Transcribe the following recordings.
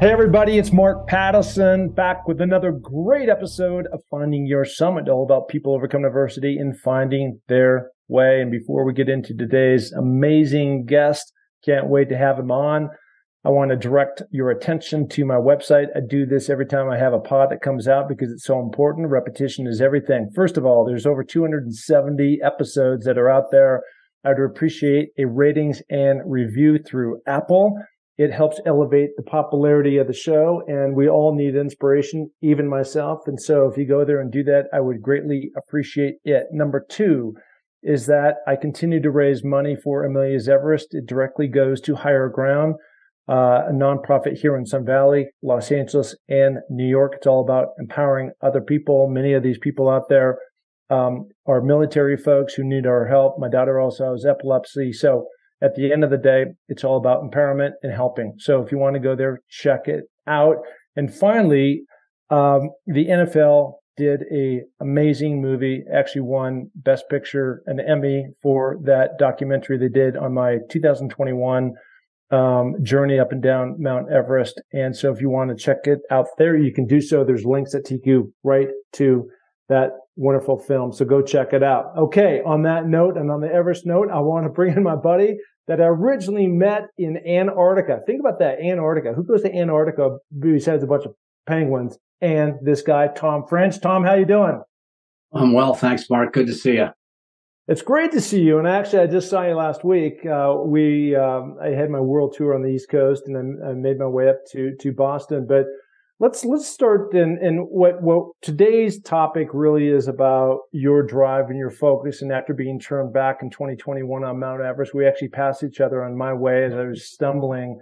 Hey everybody, it's Mark Pattison back with another great episode of Finding Your Summit, all about people overcoming adversity and finding their way. And before we get into today's amazing guest, can't wait to have him on. I want to direct your attention to my website. I do this every time I have a pod that comes out because it's so important. Repetition is everything. First of all, there's over 270 episodes that are out there. I'd appreciate a ratings and review through Apple. It helps elevate the popularity of the show, and we all need inspiration, even myself. And so if you go there and do that, I would greatly appreciate it. Number two is that I continue to raise money for Amelia's Everest. It directly goes to Higher Ground, a nonprofit here in Sun Valley, Los Angeles, and New York. It's all about empowering other people. Many of these people out there are military folks who need our help. My daughter also has epilepsy. So at the end of the day, it's all about empowerment and helping. So if you want to go there, check it out. And finally, the NFL did a amazing movie, actually won Best Picture, an Emmy for that documentary they did on my 2021 journey up and down Mount Everest. And so if you want to check it out there, you can do so. There's links that take you right to that wonderful film. So go check it out. Okay. On that note and on the Everest note, I want to bring in my buddy that I originally met in Antarctica. Think about that. Antarctica. Who goes to Antarctica besides a bunch of penguins? And this guy, Tom French. Tom, how you doing? I'm well. Thanks, Mark. Good to see you. It's great to see you. And actually, I just saw you last week. I had my world tour on the East Coast and then I made my way up to Boston. But let's start then. And what today's topic really is about your drive and your focus. And after being turned back in 2021 on Mount Everest, we actually passed each other on my way as I was stumbling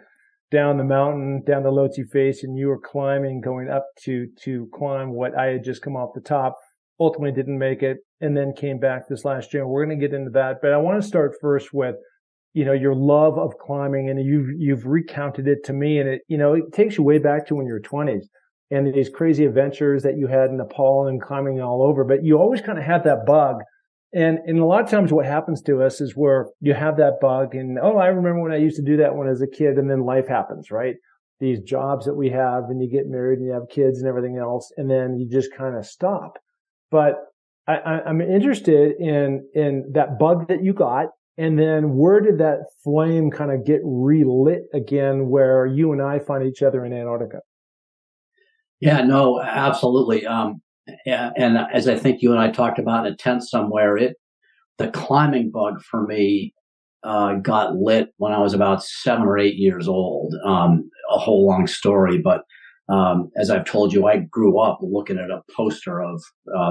down the mountain, down the Lhotse face, and you were climbing, going up to climb what I had just come off the top. Ultimately didn't make it, and then came back this last year. We're going to get into that, but I want to start first with, your love of climbing, and you've recounted it to me, and it takes you way back to when you're 20s and these crazy adventures that you had in Nepal and climbing all over. But you always kind of had that bug, and a lot of times what happens to us is where you have that bug, and I remember when I used to do that when I was a kid, and then life happens, right? These jobs that we have, and you get married, and you have kids, and everything else, and then you just kind of stop. But I'm interested in that bug that you got. And then where did that flame kind of get relit again where you and I find each other in Antarctica? Yeah, no, absolutely. And as I think you and I talked about in a tent somewhere, the climbing bug for me got lit when I was about 7 or 8 years old. A whole long story, but as I've told you, I grew up looking at a poster of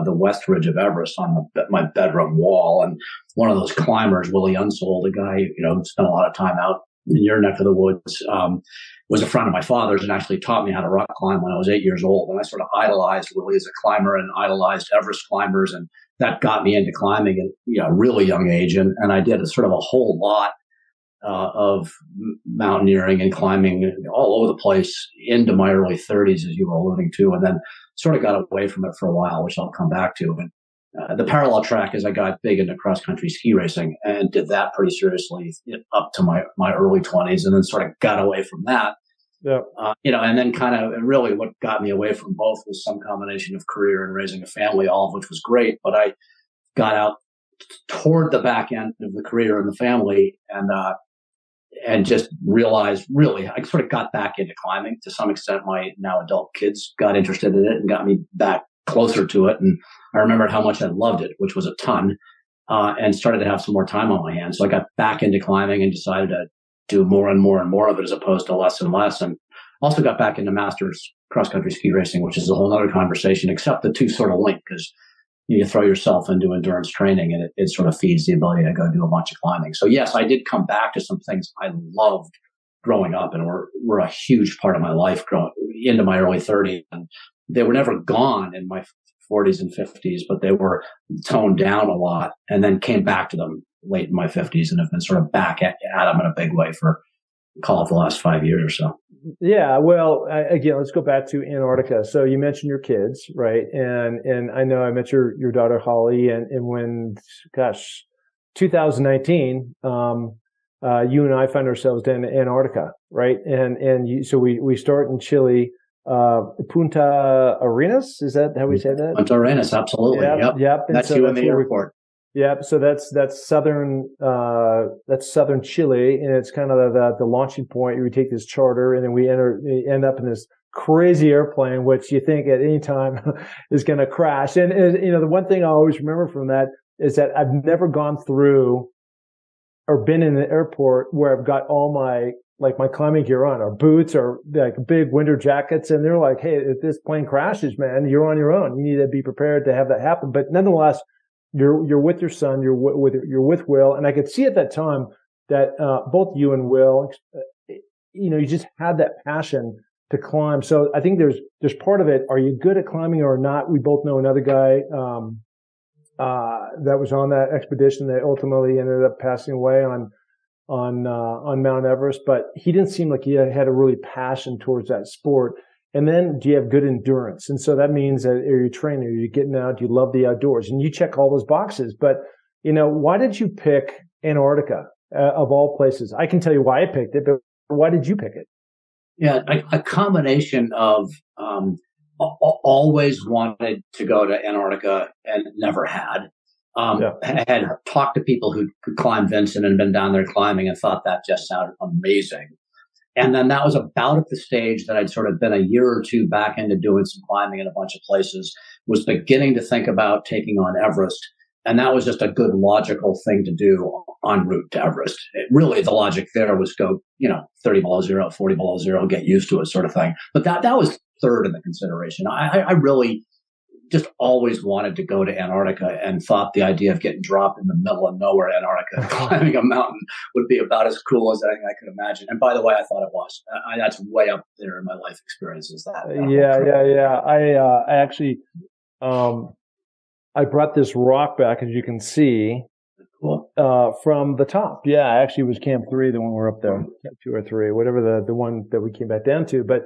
the West Ridge of Everest on my bedroom wall. And one of those climbers, Willie Unsold, a guy, spent a lot of time out in your neck of the woods, was a friend of my father's and actually taught me how to rock climb when I was 8 years old. And I sort of idolized Willie as a climber and idolized Everest climbers. And that got me into climbing at a really young age. And I did a sort of a whole lot of mountaineering and climbing all over the place into my early 30s, as you were alluding to, and then sort of got away from it for a while, which I'll come back to. And the parallel track is I got big into cross-country ski racing and did that pretty seriously up to my early 20s, and then sort of got away from that. Yeah. And then kind of really what got me away from both was some combination of career and raising a family, all of which was great. But I got out toward the back end of the career and the family, and just realized, really, I sort of got back into climbing to some extent. My now adult kids got interested in it and got me back closer to it. And I remembered how much I loved it, which was a ton, and started to have some more time on my hands. So I got back into climbing and decided to do more and more and more of it as opposed to less and less. And also got back into masters cross-country ski racing, which is a whole other conversation, except the two sort of link because you throw yourself into endurance training and it sort of feeds the ability to go do a bunch of climbing. So yes, I did come back to some things I loved growing up and were a huge part of my life growing into my early 30s. And they were never gone in my 40s and 50s, but they were toned down a lot and then came back to them late in my 50s and have been sort of back at them in a big way for, call it, the last 5 years or so. Yeah. Well, again, let's go back to Antarctica. So you mentioned your kids, right? And I know I met your daughter, Holly, and when, 2019, you and I find ourselves down in Antarctica, right? So we start in Chile, Punta Arenas. Is that how we say that? Punta Arenas, absolutely. Yep. And that's you in the airport. Yep. So that's southern Chile, and it's kind of the launching point. We take this charter, and then we end up in this crazy airplane, which you think at any time is going to crash. And the one thing I always remember from that is that I've never gone through or been in an airport where I've got all my climbing gear on, or boots, or like big winter jackets. And they're like, hey, if this plane crashes, man, you're on your own. You need to be prepared to have that happen. But nonetheless, you're with your son, you're with Will. And I could see at that time that, both you and Will, you just had that passion to climb. So I think there's part of it. Are you good at climbing or not? We both know another guy, that was on that expedition that ultimately ended up passing away on Mount Everest, but he didn't seem like he had a really passion towards that sport. And then, do you have good endurance? And so that means that, are you training? Are you getting out? Do you love the outdoors? And you check all those boxes. But, why did you pick Antarctica of all places? I can tell you why I picked it, but why did you pick it? Yeah, a combination of always wanted to go to Antarctica and never had. I had talked to people who could climb Vincent and been down there climbing and thought that just sounded amazing. And then that was about at the stage that I'd sort of been a year or two back into doing some climbing in a bunch of places, was beginning to think about taking on Everest. And that was just a good logical thing to do en route to Everest. Really, the logic there was go, 30 below zero, 40 below zero, get used to it sort of thing. But that was third in the consideration. I really just always wanted to go to Antarctica and thought the idea of getting dropped in the middle of nowhere, Antarctica, climbing a mountain would be about as cool as anything I could imagine. And by the way, I thought it was. That's way up there in my life experiences. Yeah. I actually, I brought this rock back, as you can see, cool. From the top. Yeah, actually it was Camp 3, the one we're up there, Camp 2 or 3, whatever the one that we came back down to. But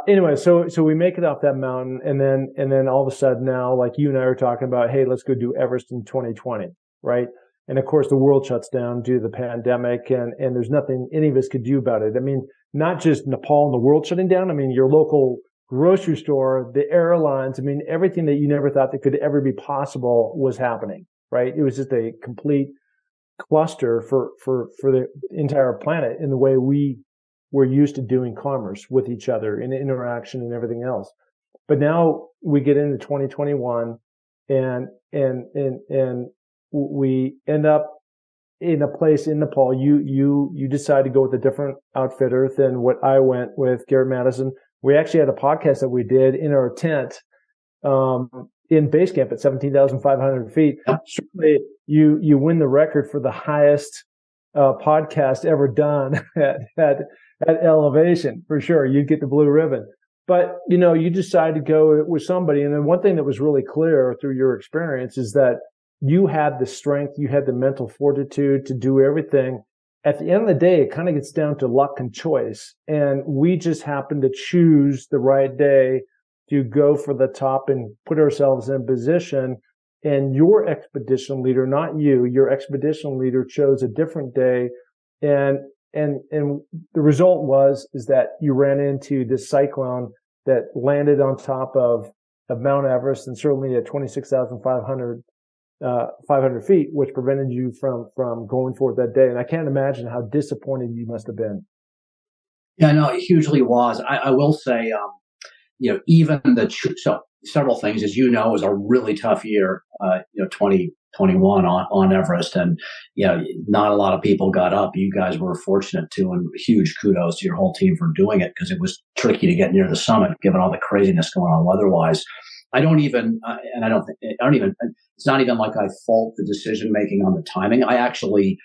anyway, so we make it off that mountain, and then all of a sudden now, like you and I are talking about, hey, let's go do Everest in 2020, right? And of course, the world shuts down due to the pandemic, and there's nothing any of us could do about it. I mean, not just Nepal and the world shutting down. I mean, your local grocery store, the airlines. I mean, everything that you never thought that could ever be possible was happening, right? It was just a complete cluster for the entire planet in the way we're used to doing commerce with each other and interaction and everything else. But now we get into 2021 and we end up in a place in Nepal. You decide to go with a different outfitter than what I went with, Garrett Madison. We actually had a podcast that we did in our tent, in base camp at 17,500 feet. Certainly you win the record for the highest, podcast ever done at elevation, for sure. You'd get the blue ribbon. But, you decide to go with somebody. And then one thing that was really clear through your experience is that you had the strength, you had the mental fortitude to do everything. At the end of the day, it kind of gets down to luck and choice. And we just happened to choose the right day to go for the top and put ourselves in position. And your expedition leader, not you, your expedition leader chose a different day. And the result is that you ran into this cyclone that landed on top of Mount Everest, and certainly at 26,500 feet, which prevented you from going for it that day. And I can't imagine how disappointed you must have been. Yeah, no, it hugely was. I will say, even so several things, as you know, it was a really tough year, 2021 on Everest. And, not a lot of people got up. You guys were fortunate to, and huge kudos to your whole team for doing it, because it was tricky to get near the summit, given all the craziness going on weather-wise. It's not even like I fault the decision making on the timing. I actually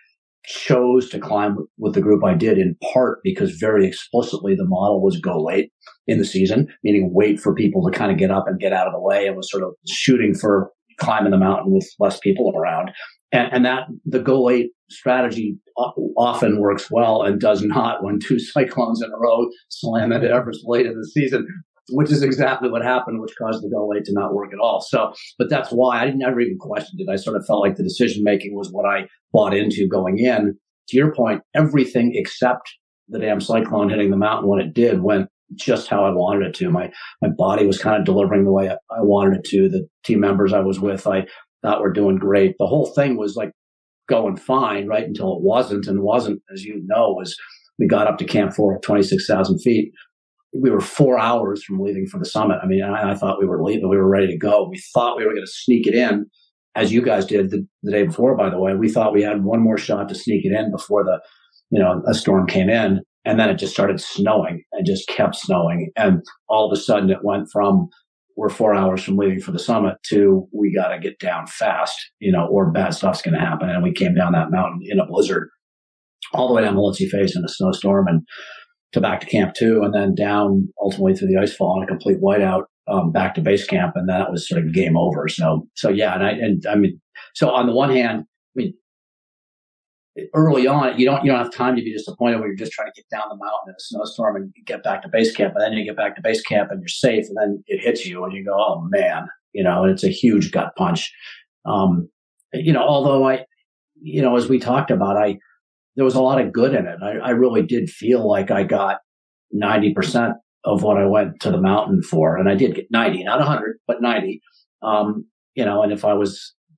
chose to climb with the group I did in part because very explicitly the model was go late in the season, meaning wait for people to kind of get up and get out of the way, and was sort of shooting for climbing the mountain with less people around. And that the go late strategy often works well and does not when two cyclones in a row slam into Everest late in the season, which is exactly what happened, which caused the go late to not work at all. So, but that's why I never even questioned it. I sort of felt like the decision making was what I bought into going in. to your point, everything except the damn cyclone hitting the mountain when it did went just how I wanted it to. My body was kind of delivering the way I wanted it to. The team members I was with, I thought were doing great. The whole thing was like going fine, right, until it wasn't. And wasn't, as you know, was we got up to Camp 4 at 26,000 feet. We were 4 hours from leaving for the summit. I mean, I thought we were leaving. We were ready to go. We thought we were going to sneak it in, as you guys did the day before, by the way. We thought we had one more shot to sneak it in before a storm came in. And then it just started snowing and just kept snowing. And all of a sudden it went from we're 4 hours from leaving for the summit to we got to get down fast, or bad stuff's going to happen. And we came down that mountain in a blizzard all the way down Molotsi Face in a snowstorm and to back to Camp 2 and then down ultimately through the icefall on a complete whiteout back to base camp. And that was sort of game over. So yeah. So on the one hand, early on, you don't have time to be disappointed when you're just trying to get down the mountain in a snowstorm and get back to base camp. And then you get back to base camp and you're safe. And then it hits you and you go, oh man, and it's a huge gut punch. Although as we talked about, there was a lot of good in it. I really did feel like I got 90% of what I went to the mountain for. And I did get 90, not 100, but 90. And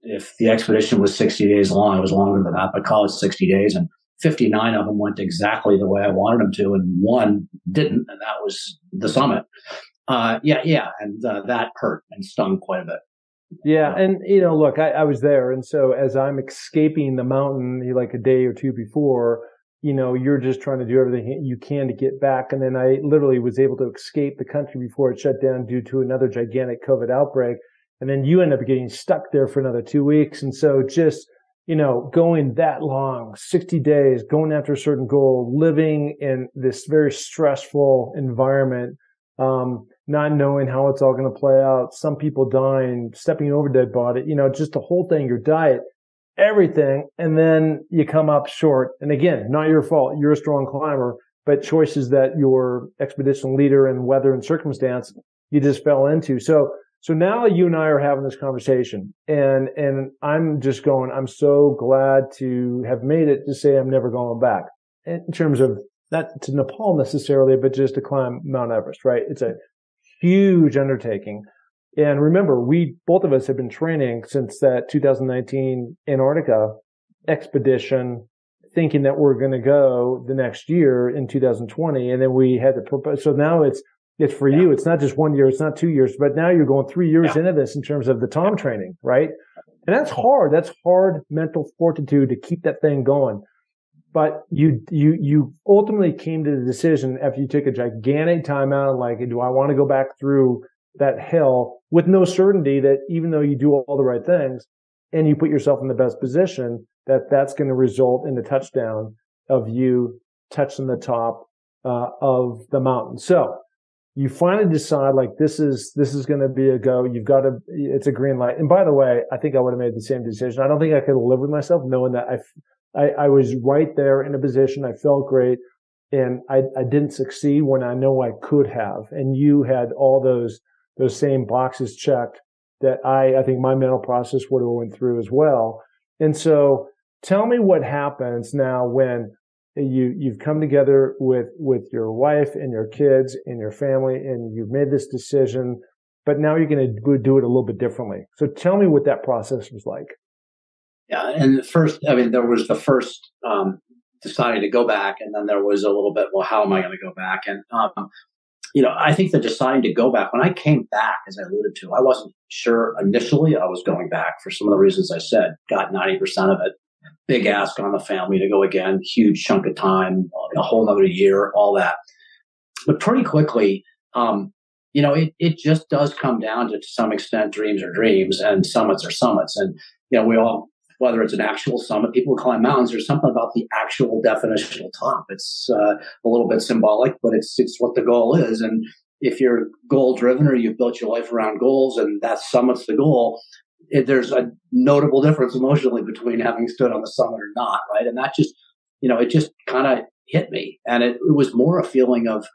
if the expedition was 60 days long, it was longer than that, but call it 60 days. And 59 of them went exactly the way I wanted them to. And one didn't. And that was the summit. And that hurt and stung quite a bit. Yeah. And, look, I was there. And so as I'm escaping the mountain, like a day or two before, you're just trying to do everything you can to get back. And then I literally was able to escape the country before it shut down due to another gigantic COVID outbreak. And then you end up getting stuck there for another 2 weeks. And so just, going that long, 60 days, going after a certain goal, living in this very stressful environment, not knowing how it's all going to play out, some people dying, stepping over dead body, just the whole thing, your diet, everything. And then you come up short. And again, not your fault. You're a strong climber, but choices that your expedition leader and weather and circumstance you just fell into. So now you and I are having this conversation and I'm just going, I'm so glad to have made it to say I'm never going back in terms of not to Nepal necessarily, but just to climb Mount Everest, right? It's a huge undertaking. And remember, both of us have been training since that 2019 Antarctica expedition, thinking that we're going to go the next year in 2020. And then we had to propose. So now it's for you. It's not just 1 year. It's not 2 years, but now you're going 3 years into this in terms of the Tom training, right? And that's hard. That's hard mental fortitude to keep that thing going. But you ultimately came to the decision after you took a gigantic time out, like, do I want to go back through that hill with no certainty that even though you do all the right things and you put yourself in the best position, that's going to result in the touchdown of you touching the top of the mountain. So you finally decide, like, this is going to be a go. It's a green light. And by the way, I think I would have made the same decision. I don't think I could live with myself knowing that I was right there in a position. I felt great and I didn't succeed when I know I could have. And you had all those same boxes checked that I think my mental process would have went through as well. And so tell me what happens now when you've come together with your wife and your kids and your family and you've made this decision, but now you're going to do it a little bit differently. So tell me what that process was like. Yeah. And there was the first deciding to go back, and then there was a little bit, well, how am I going to go back? And, I think the deciding to go back, when I came back, as I alluded to, I wasn't sure initially I was going back for some of the reasons I said, got 90% of it. Big ask on the family to go again, huge chunk of time, a whole nother year, all that. But pretty quickly, it just does come down to some extent, dreams are dreams and summits are summits. And, we all, whether it's an actual summit, people who climb mountains, there's something about the actual definitional top. It's a little bit symbolic, but it's what the goal is. And if you're goal driven or you've built your life around goals and that summit's the goal, there's a notable difference emotionally between having stood on the summit or not, right? And that just, it just kind of hit me. And it was more a feeling of,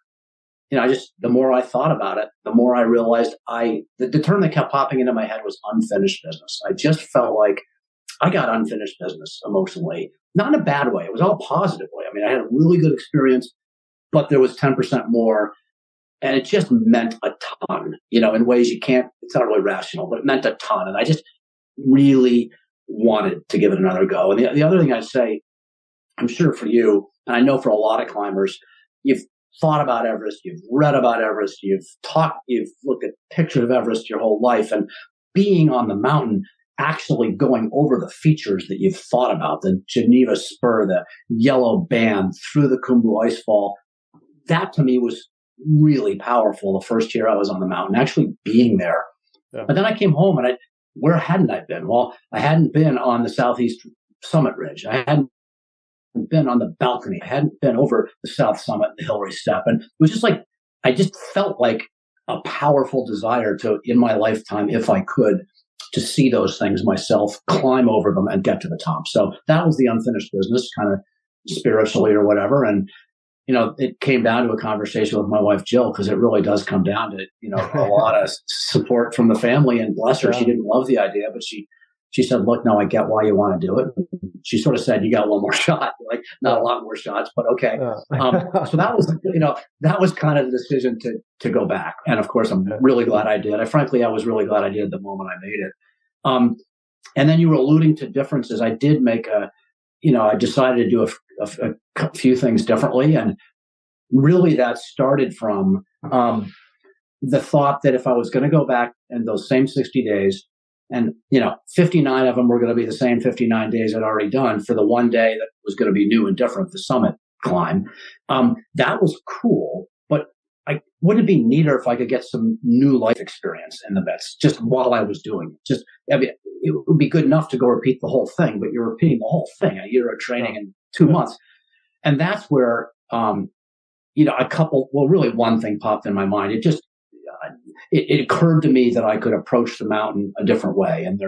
the more I thought about it, the more I realized the term that kept popping into my head was unfinished business. I just felt like I got unfinished business emotionally, not in a bad way. It was all positive way. I mean, I had a really good experience, but there was 10% more. And it just meant a ton, in ways you can't, it's not really rational, but it meant a ton. And I just really wanted to give it another go. And the other thing I'd say, I'm sure for you, and I know for a lot of climbers, you've thought about Everest, you've read about Everest, you've looked at pictures of Everest your whole life, and being on the mountain, actually going over the features that you've thought about, the Geneva Spur, the yellow band through the Khumbu Icefall, that to me was really powerful the first year I was on the mountain, actually being there. Yeah. But then I came home and where hadn't I been? Well, I hadn't been on the Southeast Summit Ridge. I hadn't been on the balcony. I hadn't been over the South Summit, the Hillary Step. And it was just like, I just felt like a powerful desire to, in my lifetime, if I could, to see those things myself, climb over them and get to the top. So that was the unfinished business, kind of spiritually or whatever. And it came down to a conversation with my wife, Jill, because it really does come down to, a lot of support from the family, and bless her. Yeah. She didn't love the idea, but she said, look, no, I get why you want to do it. She sort of said, you got one more shot, like not a lot more shots, but okay. So that was, that was kind of the decision to go back. And of course, I'm really glad I did. I was really glad I did the moment I made it. And then you were alluding to differences. I did make I decided to do a few things differently. And really that started from the thought that if I was going to go back in those same 60 days, and 59 of them were going to be the same 59 days I'd already done for the one day that was going to be new and different, the summit climb, that was cool. But wouldn't it be neater if I could get some new life experience in the midst, just while I was doing it? It would be good enough to go repeat the whole thing, but you're repeating the whole thing, a year of training in 2 months. And that's where, really one thing popped in my mind. It occurred to me that I could approach the mountain a different way. And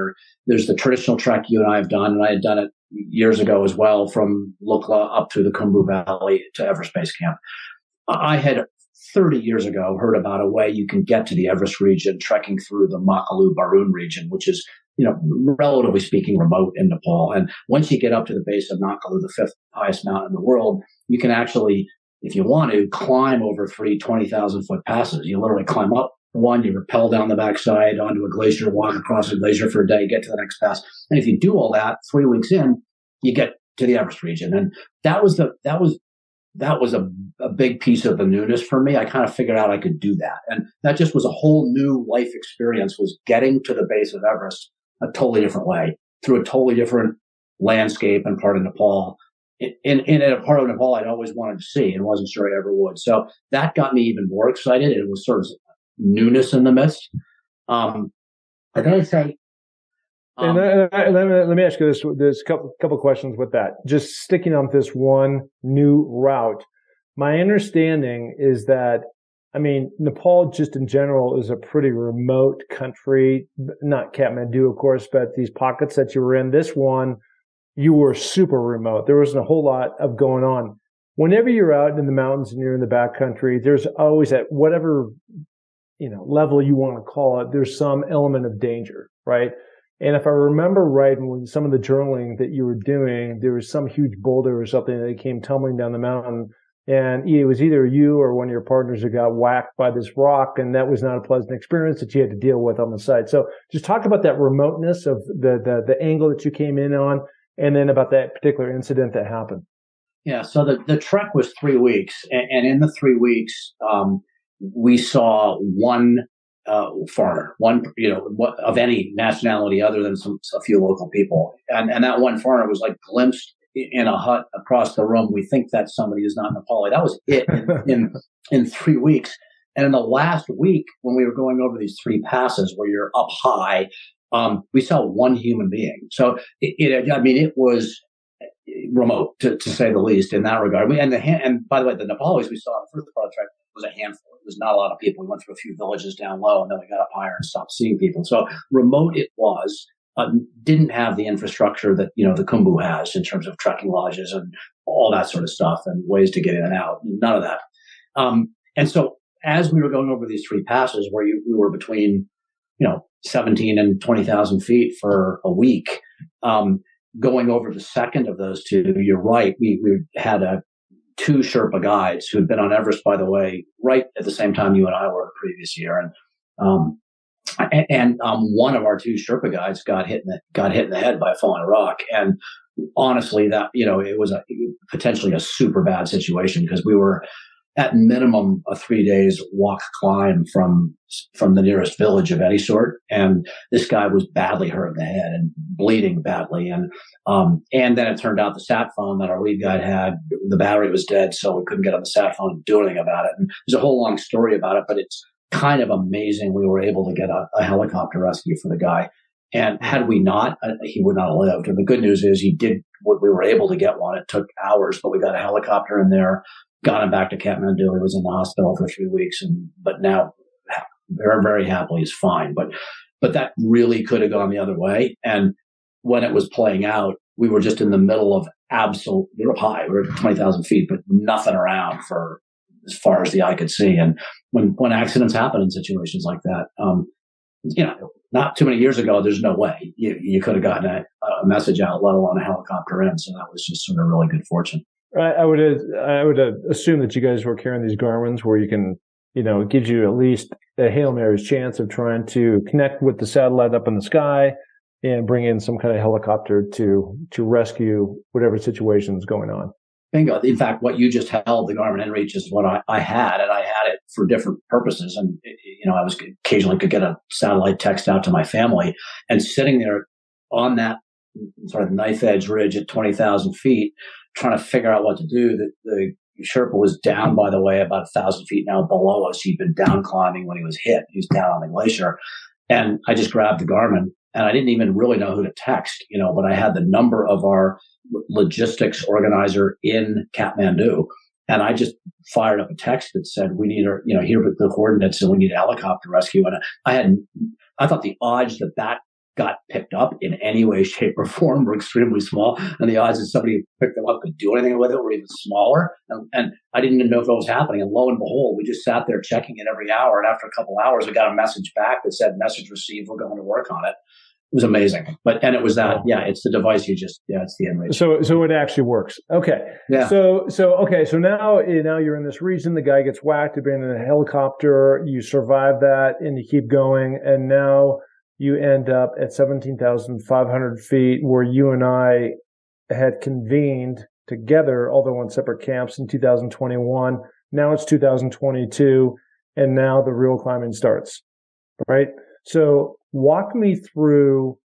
there's the traditional trek you and I have done, and I had done it years ago as well, from Lukla up through the Khumbu Valley to Everest Base Camp. I had 30 years ago heard about a way you can get to the Everest region trekking through the Makalu Barun region, which is, relatively speaking, remote in Nepal. And once you get up to the base of Makalu, the 5th highest mountain in the world, you can actually, if you want to, climb over 3 20,000-foot passes. You literally climb up one, you rappel down the backside onto a glacier, walk across a glacier for a day, get to the next pass. And if you do all that 3 weeks in, you get to the Everest region. And that was a big piece of the newness for me. I kind of figured out I could do that. And that just was a whole new life experience, was getting to the base of Everest a totally different way, through a totally different landscape and part of Nepal. In a part of Nepal I'd always wanted to see and wasn't sure I ever would. So that got me even more excited. It was sort of newness in the midst. I gotta say, let me ask you this. There's a couple questions with that. Just sticking on this one new route. My understanding is that, Nepal just in general is a pretty remote country. Not Kathmandu, of course, but these pockets that you were in. This one, you were super remote. There wasn't a whole lot of going on. Whenever you're out in the mountains and you're in the backcountry, there's always at whatever level you want to call it, there's some element of danger, right? And if I remember right, when some of the journaling that you were doing, there was some huge boulder or something that came tumbling down the mountain, and it was either you or one of your partners who got whacked by this rock, and that was not a pleasant experience that you had to deal with on the side. So just talk about that remoteness of the angle that you came in on, and then about that particular incident that happened. Yeah. So the trek was 3 weeks, and in the 3 weeks, we saw one foreigner, one, of any nationality other than a few local people. And that one foreigner was like glimpsed in a hut across the room. We think that's somebody who's not Nepali. That was it in 3 weeks. And in the last week, when we were going over these 3 passes where you're up high, we saw one human being. So it was remote to say the least in that regard. And by the way, the Nepalis we saw on the first part of the trek was a handful. It was not a lot of people. We went through a few villages down low, and then we got up higher and stopped seeing people. So remote it was. Didn't have the infrastructure that the Khumbu has in terms of trekking lodges and all that sort of stuff and ways to get in and out. None of that. And so as we were going over these 3 passes where we were between 17 and 20,000 feet for a week, Going over the second of those two, you're right. We had two Sherpa guides who had been on Everest, by the way, right at the same time you and I were the previous year. And one of our two Sherpa guides got hit in the head by a falling rock. And honestly, that, it was potentially a super bad situation because we were at minimum a 3 days walk climb from the nearest village of any sort. And this guy was badly hurt in the head and bleeding badly. And then it turned out the sat phone that our lead guide had, the battery was dead. So we couldn't get on the sat phone and do anything about it. And there's a whole long story about it, but it's kind of amazing. We were able to get a helicopter rescue for the guy. And had we not, he would not have lived. And the good news is we were able to get one. It took hours, but we got a helicopter in there, got him back to Kathmandu. He was in the hospital for 3 weeks, but now very, very happily is fine. But that really could have gone the other way. And when it was playing out, we were just in the middle of we were high. We were at 20,000 feet, but nothing around for as far as the eye could see. And when accidents happen in situations like that, not too many years ago, there's no way you could have gotten a message out, let alone a helicopter in. So that was just sort of really good fortune. I would assume that you guys were carrying these Garmins where you can, it gives you at least a Hail Mary's chance of trying to connect with the satellite up in the sky and bring in some kind of helicopter to rescue whatever situation is going on. Bingo. In fact, what you just held, the Garmin inReach, is what I had, and I had it for different purposes. And, I was occasionally could get a satellite text out to my family, and sitting there on that sort of knife edge ridge at 20,000 feet, trying to figure out what to do. The Sherpa was down, by the way, about 1,000 feet now below us. He'd been down climbing when he was hit. He was down on the glacier. And I just grabbed the Garmin, and I didn't even really know who to text, but I had the number of our logistics organizer in Kathmandu. And I just fired up a text that said, we need here are the coordinates and we need a helicopter rescue. And I thought the odds that got picked up in any way, shape, or form were extremely small. And the odds that somebody picked them up could do anything with it were even smaller. And I didn't even know if it was happening. And lo and behold, we just sat there checking it every hour. And after a couple of hours, we got a message back that said, message received, we're going to work on it. It was amazing. And it was that, it's the device it's the inReach. So it actually works. Okay. Yeah. So now you're in this region, the guy gets whacked, you've been in a helicopter, you survive that and you keep going. And now you end up at 17,500 feet where you and I had convened together, although on separate camps in 2021. Now it's 2022 and now the real climbing starts, right? So walk me through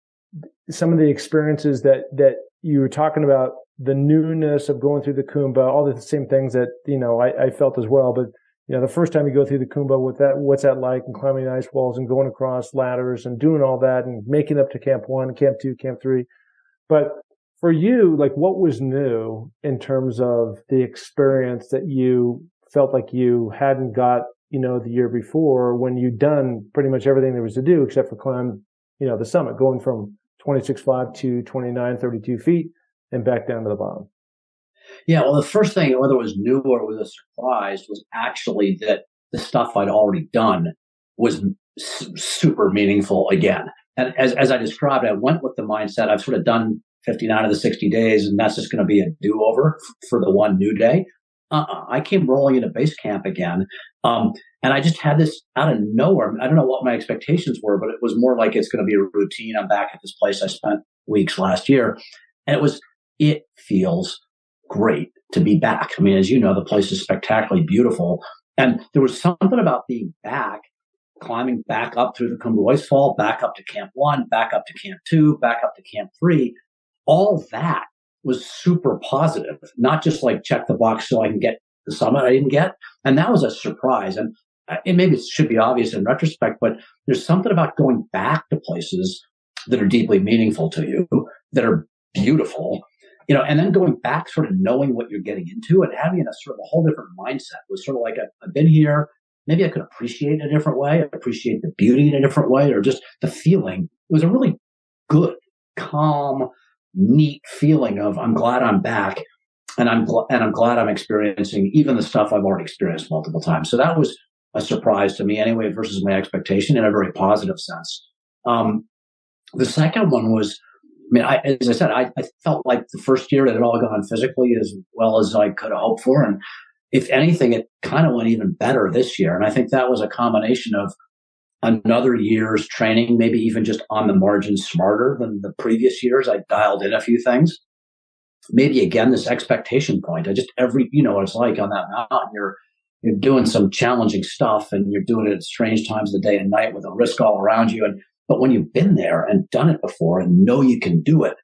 some of the experiences that you were talking about, the newness of going through the Khumbu, all the same things that, I felt as well. But, the first time you go through the Khumbu what's that like, and climbing ice walls and going across ladders and doing all that and making up to Camp 1, Camp 2, Camp 3. But for you, like, what was new in terms of the experience that you felt like you hadn't got, the year before when you'd done pretty much everything there was to do except for climb, the summit, going from 26.5 to 29.32 feet and back down to the bottom? Yeah, well, the first thing, whether it was new or was a surprise, was actually that the stuff I'd already done was super meaningful again. And as I described, I went with the mindset, I've sort of done 59 of the 60 days, and that's just going to be a do-over for the one new day. I came rolling into base camp again. And I just had this out of nowhere. I don't know what my expectations were, but it was more like it's going to be a routine. I'm back at this place I spent weeks last year. And it feels great to be back. I mean, as you know, the place is spectacularly beautiful. And there was something about being back, climbing back up through the Khumbu Icefall, back up to Camp 1, back up to Camp 2, back up to Camp 3. All that was super positive, not just like check the box so I can get the summit I didn't get. And that was a surprise. And maybe it should be obvious in retrospect, but there's something about going back to places that are deeply meaningful to you, that are beautiful, and then going back, sort of knowing what you're getting into and having a sort of a whole different mindset. It was sort of like, I've been here. Maybe I could appreciate it a different way, appreciate the beauty in a different way, or just the feeling. It was a really good, calm, neat feeling of, I'm glad I'm back. And I'm glad I'm experiencing even the stuff I've already experienced multiple times. So that was a surprise to me anyway, versus my expectation in a very positive sense. The second one was mean, as I said, I felt like the first year it had all gone physically as well as I could have hoped for. And if anything, it kind of went even better this year. And I think that was a combination of another year's training, maybe even just on the margin smarter than the previous years. I dialed in a few things. Maybe again, this expectation point. You know what it's like on that mountain. You're doing some challenging stuff and you're doing it at strange times of the day and night with a risk all around you. But when you've been there and done it before and know you can do it,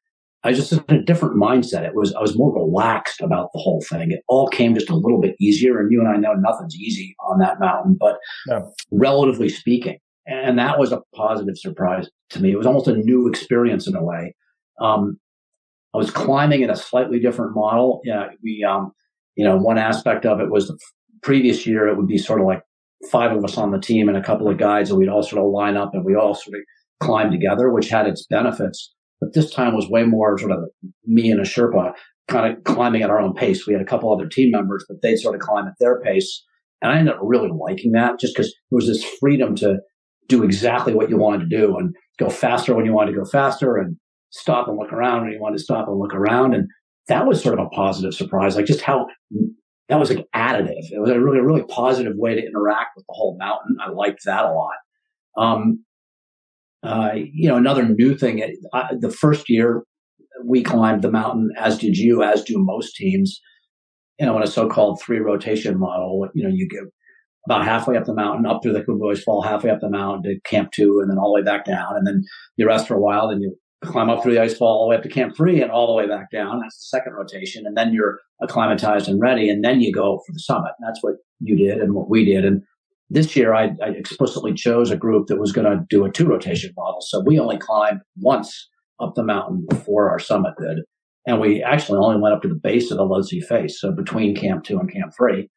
I just in a different mindset. I was more relaxed about the whole thing. It all came just a little bit easier. And you and I know nothing's easy on that mountain, but relatively speaking. And that was a positive surprise to me. It was almost a new experience in a way. I was climbing in a slightly different model. One aspect of it was the previous year, it would be sort of like 5 of us on the team and a couple of guides, and we'd all sort of line up and we all sort of climb together, which had its benefits. But this time was way more sort of me and a Sherpa kind of climbing at our own pace. We had a couple other team members, but they'd sort of climb at their pace. And I ended up really liking that just because there was this freedom to do exactly what you wanted to do and go faster when you wanted to go faster and stop and look around when you wanted to stop and look around. And that was sort of a positive surprise, like just how that was like additive. It was a really positive way to interact with the whole mountain. I liked that a lot. Another new thing, the first year we climbed the mountain, as did you, as do most teams, in a so-called 3 rotation model. You get about halfway up the mountain, up through the Boys Fall, halfway up the mountain to Camp 2, and then all the way back down. And then you rest for a while, then you climb up through the ice fall all the way up to Camp 3 and all the way back down. That's the second rotation. And then you're acclimatized and ready. And then you go for the summit. And that's what you did and what we did. And this year I explicitly chose a group that was going to do a 2 rotation model. So we only climbed once up the mountain before our summit did. And we actually only went up to the base of the Lhotse face. So between Camp 2 and Camp 3,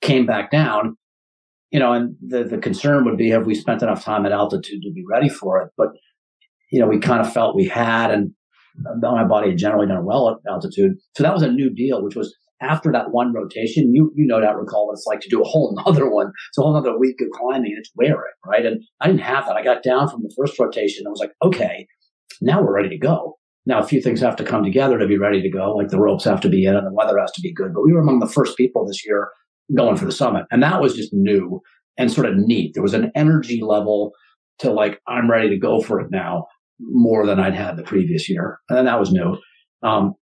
came back down, and the concern would be, have we spent enough time at altitude to be ready for it? But we kind of felt we had, and my body had generally done well at altitude. So that was a new deal, which was after that one rotation, you no doubt recall what it's like to do a whole nother one. It's a whole nother week of climbing and it's wearing, right? And I didn't have that. I got down from the first rotation and I was like, okay, now we're ready to go. Now a few things have to come together to be ready to go, like the ropes have to be in and the weather has to be good. But we were among the first people this year going for the summit. And that was just new and sort of neat. There was an energy level to like, I'm ready to go for it now, more than I'd had the previous year. And that was new. And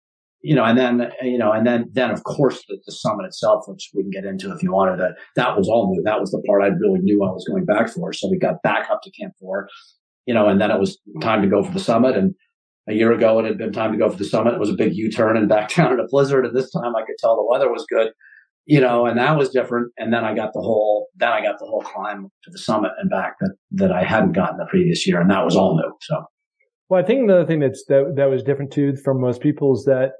then of course the summit itself, which we can get into if you wanted to, that was all new. That was the part I really knew I was going back for. So we got back up to Camp 4, and then it was time to go for the summit. And a year ago, it had been time to go for the summit. It was a big U-turn and back down in a blizzard. And this time I could tell the weather was good, and that was different. And then I got the whole climb to the summit and back that I hadn't gotten the previous year. And that was all new. So. Well, I think another thing that was different too from most people is that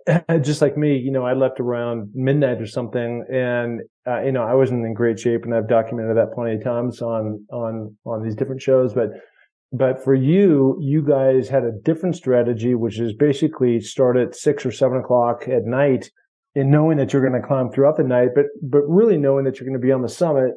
just like me, I left around midnight or something, and I wasn't in great shape, and I've documented that plenty of times on these different shows. But for you guys had a different strategy, which is basically start at 6 or 7 o'clock at night, and knowing that you're going to climb throughout the night, but really knowing that you're going to be on the summit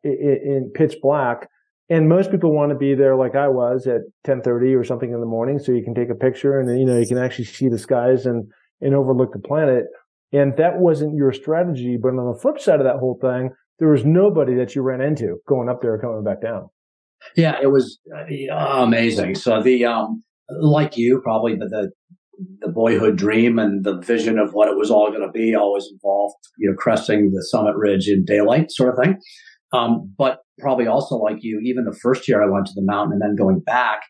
in pitch black. And most people want to be there like I was at 10:30 or something in the morning, so you can take a picture and then, you can actually see the skies and overlook the planet. And that wasn't your strategy. But on the flip side of that whole thing, there was nobody that you ran into going up there or coming back down. Yeah, it was amazing. So like you, probably the boyhood dream and the vision of what it was all going to be always involved, cresting the summit ridge in daylight sort of thing. But probably also like you, even the first year I went to the mountain and then going back,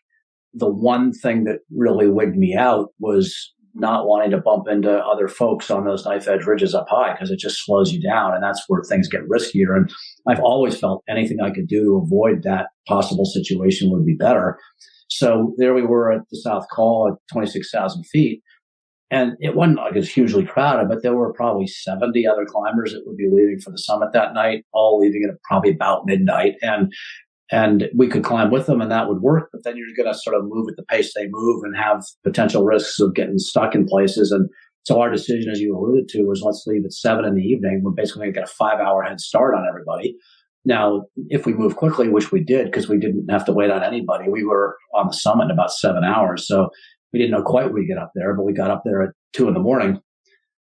the one thing that really wigged me out was not wanting to bump into other folks on those knife edge ridges up high, because it just slows you down and that's where things get riskier. And I've always felt anything I could do to avoid that possible situation would be better. So there we were at the South Col at 26,000 feet. And it wasn't like it was hugely crowded, but there were probably 70 other climbers that would be leaving for the summit that night, all leaving at probably about midnight. And we could climb with them and that would work. But then you're going to sort of move at the pace they move and have potential risks of getting stuck in places. And so our decision, as you alluded to, was let's leave at 7 in the evening. We're basically going to get a 5-hour head start on everybody. Now, if we move quickly, which we did, because we didn't have to wait on anybody, we were on the summit in about 7 hours. So We didn't know quite when we get up there, but we got up there at 2 a.m.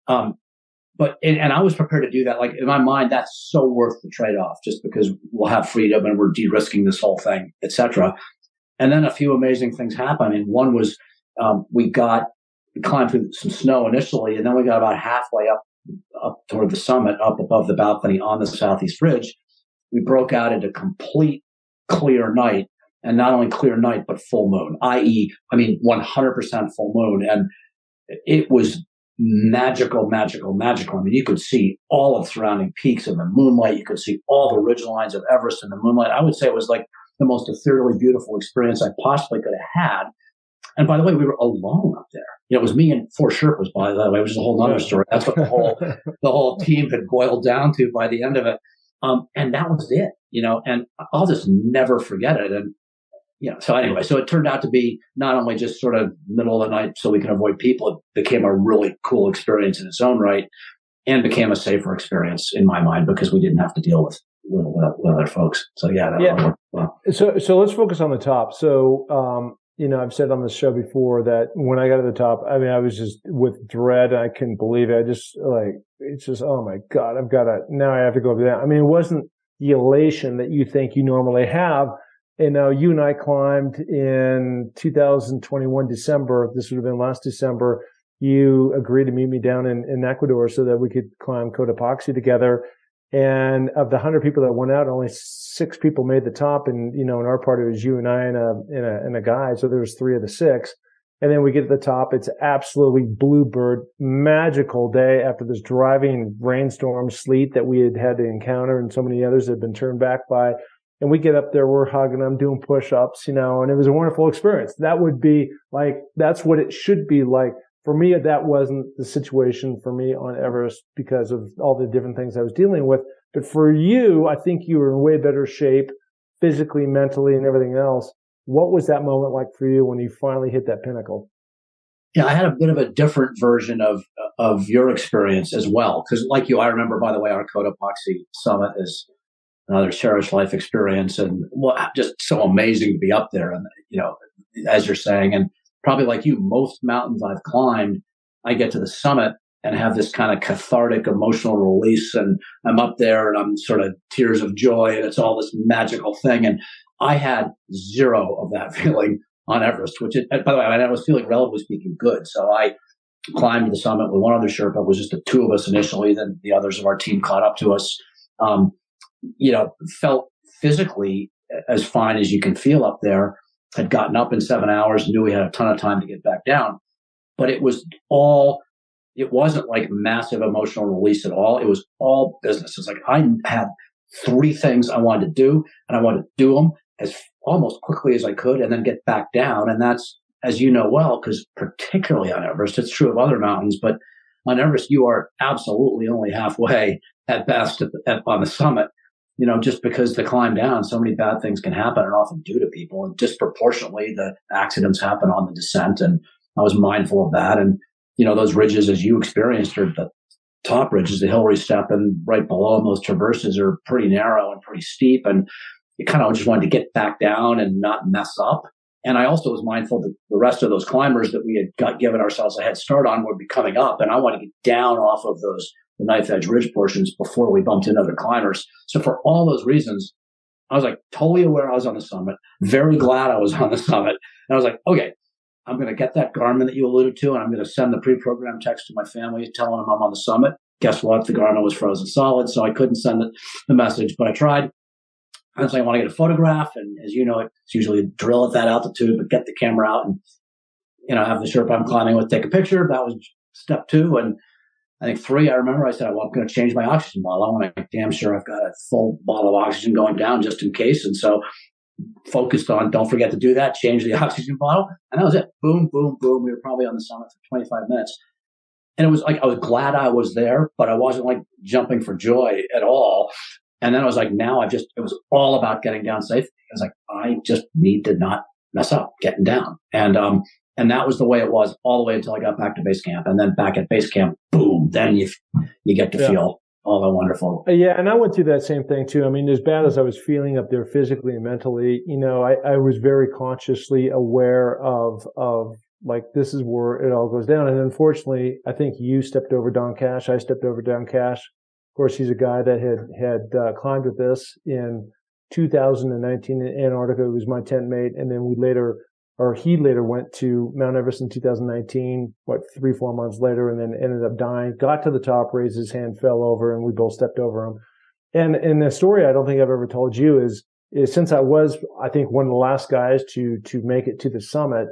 And I was prepared to do that. Like in my mind, that's so worth the trade-off just because we'll have freedom and we're de-risking this whole thing, etc. And then a few amazing things happened. And one was we climbed through some snow initially, and then we got about halfway up toward the summit, up above the balcony on the Southeast Ridge. We broke out into complete clear night, and not only clear night, but full moon, i.e., 100% full moon. And it was magical. You could see all of the surrounding peaks in the moonlight. You could see all the ridge lines of Everest in the moonlight. I would say it was like the most ethereally beautiful experience I possibly could have had. And by the way, we were alone up there. It was me and 4 Sherpas, by the way, which is a whole other story. That's what the whole team had boiled down to by the end of it. And that was it, and I'll just never forget it. And, so anyway, so it turned out to be not only just sort of middle of the night so we can avoid people, it became a really cool experience in its own right and became a safer experience in my mind because we didn't have to deal with other folks. So that worked well. So let's focus on the top. So, I've said on this show before that when I got to the top, I was just with dread. I couldn't believe it. It's just, oh my God, now I have to go over that. It wasn't the elation that you think you normally have. And now you and I climbed in 2021 December. This would have been last December. You agreed to meet me down in Ecuador so that we could climb Cotopaxi together. And of the 100 people that went out, only 6 people made the top. And, in our part, it was you and I and a guy. So there was 3 of the 6. And then we get to the top. It's absolutely bluebird, magical day after this driving rainstorm, sleet that we had to encounter and so many others that had been turned back by. And we get up there, we're hugging them, doing push-ups, and it was a wonderful experience. That would be like, that's what it should be like. For me, that wasn't the situation for me on Everest because of all the different things I was dealing with. But for you, I think you were in way better shape physically, mentally, and everything else. What was that moment like for you when you finally hit that pinnacle? Yeah, I had a bit of a different version of your experience as well. Because like you, I remember, by the way, our Cotopaxi summit is another cherished life experience, and just so amazing to be up there. And as you're saying, and probably like you, most mountains I've climbed, I get to the summit and have this kind of cathartic emotional release, and I'm up there and I'm sort of tears of joy, and it's all this magical thing. And I had zero of that feeling on Everest, by the way, I was feeling relatively speaking good. So I climbed the summit with one other Sherpa. It was just the 2 of us initially. Then the others of our team caught up to us. Felt physically as fine as you can feel up there. Had gotten up in 7 hours, knew we had a ton of time to get back down. But it wasn't like massive emotional release at all. It was all business. It's like I had 3 things I wanted to do, and I wanted to do them as almost quickly as I could and then get back down. And that's, as you know well, because particularly on Everest, it's true of other mountains, but on Everest, you are absolutely only halfway at best on the summit. Just because the climb down, so many bad things can happen and often do to people. And disproportionately, the accidents happen on the descent. And I was mindful of that. And, those ridges, as you experienced, are the top ridges, the Hillary Step, and right below them, those traverses are pretty narrow and pretty steep. And you kind of just wanted to get back down and not mess up. And I also was mindful that the rest of those climbers that we had given ourselves a head start on would be coming up. And I wanted to get down off of the knife edge ridge portions before we bumped into other climbers. So for all those reasons, I was like totally aware I was on the summit, very glad I was on the summit. And I was like, okay, I'm going to get that Garmin that you alluded to, and I'm going to send the pre-programmed text to my family telling them I'm on the summit. Guess what? The Garmin was frozen solid, so I couldn't send the message, but I tried. I was like, I want to get a photograph. And as you know, it's usually a drill at that altitude, but get the camera out and, have the Sherpa I'm climbing with take a picture. That was step 2. And I think 3, I remember I said, well, I'm going to change my oxygen bottle. I want to make damn sure I've got a full bottle of oxygen going down just in case. And so focused on, don't forget to do that, change the oxygen bottle. And that was it. Boom, boom, boom. We were probably on the summit for 25 minutes. And it was like, I was glad I was there, but I wasn't like jumping for joy at all. And then I was like, it was all about getting down safely. I was like, I just need to not mess up getting down. And that was the way it was all the way until I got back to base camp. And then back at base camp, boom, then you get to feel all that wonderful. Yeah. And I went through that same thing too. As bad as I was feeling up there physically and mentally, I was very consciously aware of like, this is where it all goes down. And unfortunately, I think you stepped over Don Cash. I stepped over Don Cash. Of course, he's a guy that had climbed with us in 2019 in Antarctica. He was my tent mate. And then he later went to Mount Everest in 2019, 3-4 months later, and then ended up dying, got to the top, raised his hand, fell over, and we both stepped over him. And the story I don't think I've ever told you is since I was, I think, one of the last guys to make it to the summit,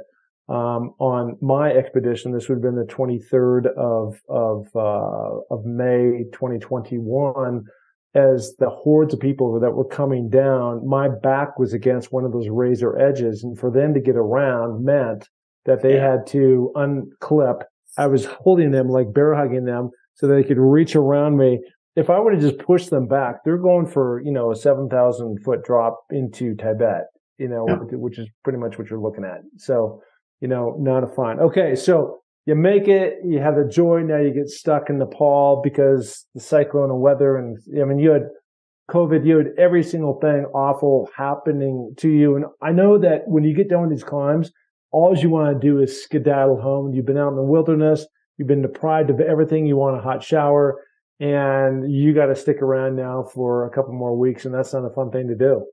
on my expedition, this would have been the 23rd of May, 2021, as the hordes of people that were coming down, my back was against one of those razor edges. And for them to get around meant that they had to unclip. I was holding them, like bear hugging them, so they could reach around me. If I would have just pushed them back, they're going for, a 7,000 foot drop into Tibet, which is pretty much what you're looking at. So, not a fun. Okay. So you make it, you have the joy. Now you get stuck in Nepal because the cyclone and weather. And you had COVID, you had every single thing awful happening to you. And I know that when you get done with these climbs, all you want to do is skedaddle home. You've been out in the wilderness. You've been deprived of everything. You want a hot shower, and you got to stick around now for a couple more weeks. And that's not a fun thing to do.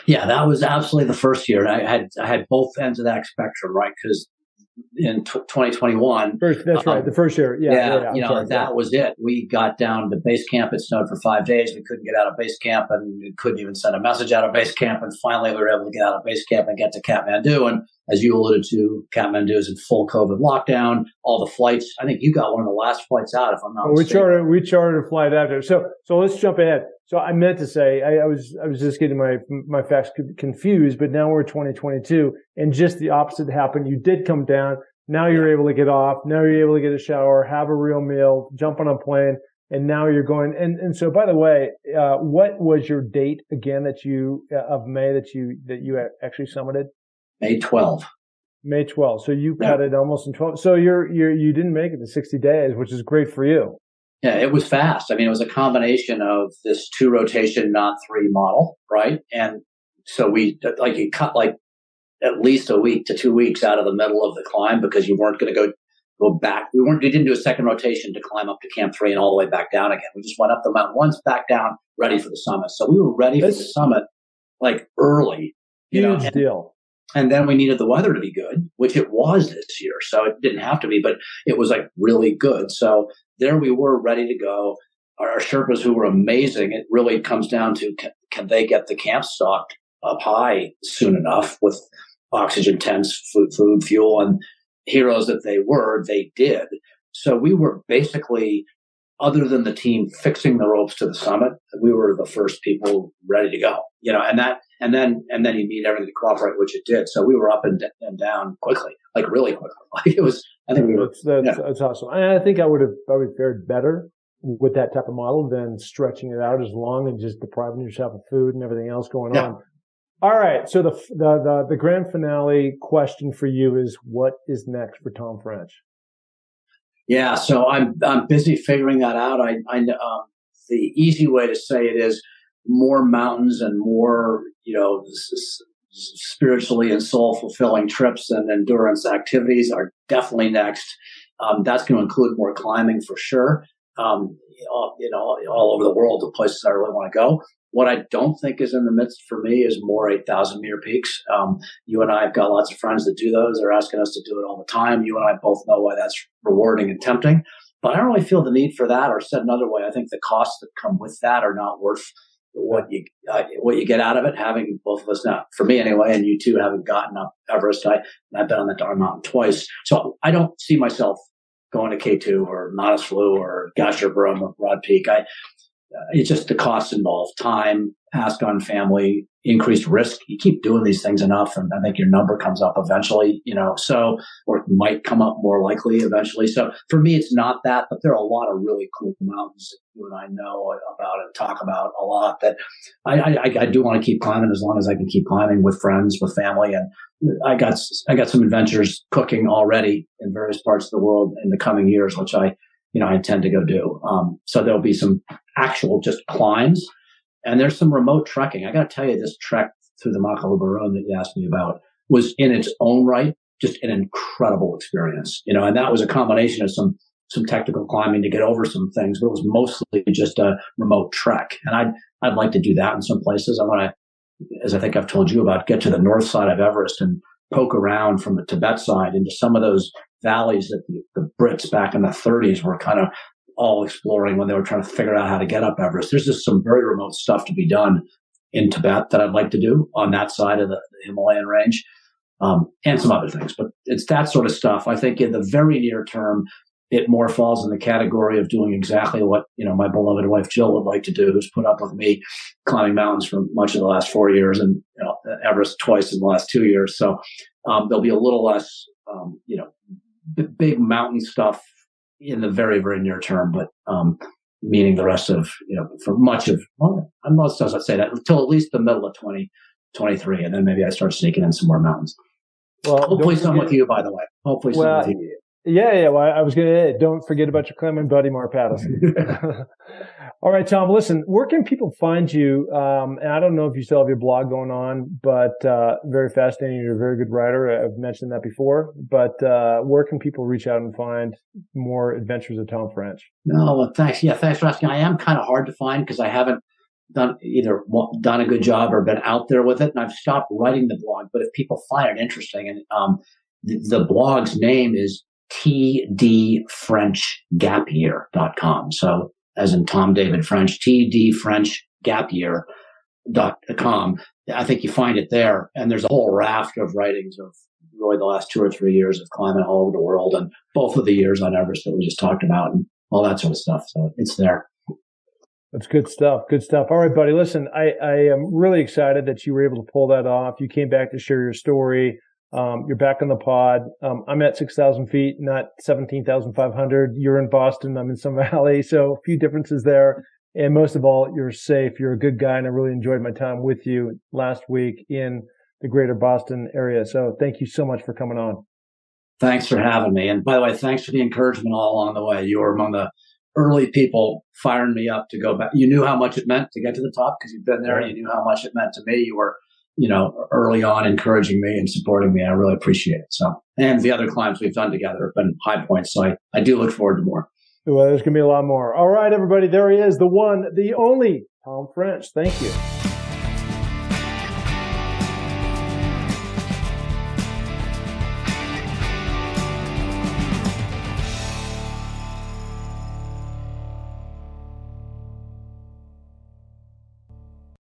Yeah, that was absolutely the first year. And I had both ends of that spectrum, right? Because in 2021. That's right. The first year. Yeah. That was it. We got down to base camp. It snowed for 5 days. We couldn't get out of base camp, and we couldn't even send a message out of base camp. And finally, we were able to get out of base camp and get to Kathmandu. And as you alluded to, Kathmandu is in full COVID lockdown. All the flights. I think you got one of the last flights out, if I'm not mistaken. We chartered a flight after. So let's jump ahead. So I meant to say, I was just getting my facts confused, but now we're 2022, and just the opposite happened. You did come down. Now you're able to get off. Now you're able to get a shower, have a real meal, jump on a plane, and now you're going. And so, by the way, what was your date again of May that you actually summited? May 12th. May 12th. So you cut it almost in 12. So you didn't make it to 60 days, which is great for you. Yeah, it was fast. It was a combination of this 2 rotation, not 3 model, right? And so you cut at least a week to 2 weeks out of the middle of the climb because you weren't going to go back. We didn't do a second rotation to climb up to Camp 3 and all the way back down again. We just went up the mountain once, back down, ready for the summit. So we were ready for the summit early. Huge deal. And then we needed the weather to be good, which it was this year. So it didn't have to be, but it was really good. So there we were ready to go. Our Sherpas, who were amazing, it really comes down to can they get the camp stocked up high soon enough with oxygen tents, food, fuel, and heroes that they did. So we were basically, other than the team fixing the ropes to the summit, we were the first people ready to go. And then you need everything to cooperate, which it did. So we were up and down quickly, really quickly. It was. I think we were. That's awesome. I think I would have probably fared better with that type of model than stretching it out as long and just depriving yourself of food and everything else going on. All right. So the grand finale question for you is, what is next for Tom French? Yeah. So I'm busy figuring that out. The easy way to say it is more mountains and more, spiritually and soul fulfilling trips and endurance activities are definitely next. That's going to include more climbing for sure. All over the world, the places I really want to go. What I don't think is in the midst for me is more 8,000 meter peaks. You and I have got lots of friends that do those. They're asking us to do it all the time. You and I both know why that's rewarding and tempting, but I don't really feel the need for that. Or said another way, I think the costs that come with that are not worth what you get out of it. Having both of us now, for me anyway, and you two haven't gotten up Everest. I've been on that darn mountain twice, so I don't see myself going to K2 or Manaslu or Gasherbrum or Broad Peak. It's just the costs involved, time, passed on family, increased risk. You keep doing these things enough, and I think your number comes up eventually, or it might come up more likely eventually. So for me, it's not that, but there are a lot of really cool mountains that you and I know about and talk about a lot that I do want to keep climbing as long as I can keep climbing with friends, with family. And I got some adventures cooking already in various parts of the world in the coming years, which I intend to go do. So there'll be some actual just climbs, and there's some remote trekking. I got to tell you, this trek through the Makalu Barone that you asked me about was in its own right just an incredible experience, and that was a combination of some technical climbing to get over some things, but it was mostly just a remote trek. And I'd like to do that in some places. I want to, as I think I've told you about, get to the north side of Everest and poke around from the Tibet side into some of those valleys that the Brits back in the 30s were kind of all exploring when they were trying to figure out how to get up Everest. There's just some very remote stuff to be done in Tibet that I'd like to do on that side of the Himalayan range, and some other things. But it's that sort of stuff. I think in the very near term, it more falls in the category of doing exactly what, my beloved wife Jill would like to do, who's put up with me climbing mountains for much of the last 4 years and Everest twice in the last 2 years. So there'll be a little less, big mountain stuff in the very, very near term, but meaning the rest of, for much of, most doesn't say that until at least the middle of 2023. And then maybe I start sneaking in some more mountains. Well, hopefully some with you, by the way. Hopefully some with you. Yeah. Well, I was going to don't forget about your climbing buddy, Mark Pattison. All right, Tom, listen, where can people find you? And I don't know if you still have your blog going on, but very fascinating. You're a very good writer. I've mentioned that before. But where can people reach out and find more adventures of Tom French? No, well, thanks. Yeah, thanks for asking. I am kind of hard to find because I haven't done a good job or been out there with it. And I've stopped writing the blog. But if people find it interesting, and the blog's name is tdfrenchgapyear.com. So as in Tom David French, tdfrenchgapyear.com. I think you find it there. And there's a whole raft of writings of really the last 2 or 3 years of climbing all over the world, and both of the years on Everest that we just talked about and all that sort of stuff. So it's there. That's good stuff. Good stuff. All right, buddy. Listen, I am really excited that you were able to pull that off. You came back to share your story. You're back on the pod. I'm at 6,000 feet, not 17,500. You're in Boston. I'm in Sun Valley. So a few differences there. And most of all, you're safe. You're a good guy. And I really enjoyed my time with you last week in the greater Boston area. So thank you so much for coming on. Thanks for having me. And by the way, thanks for the encouragement all along the way. You were among the early people firing me up to go back. You knew how much it meant to get to the top because you've been there. And you knew how much it meant to me. You were early on encouraging me and supporting me. I really appreciate it. So, and the other climbs we've done together have been high points. So I do look forward to more. Well, there's going to be a lot more. All right, everybody. There he is. The one, the only Tom French. Thank you.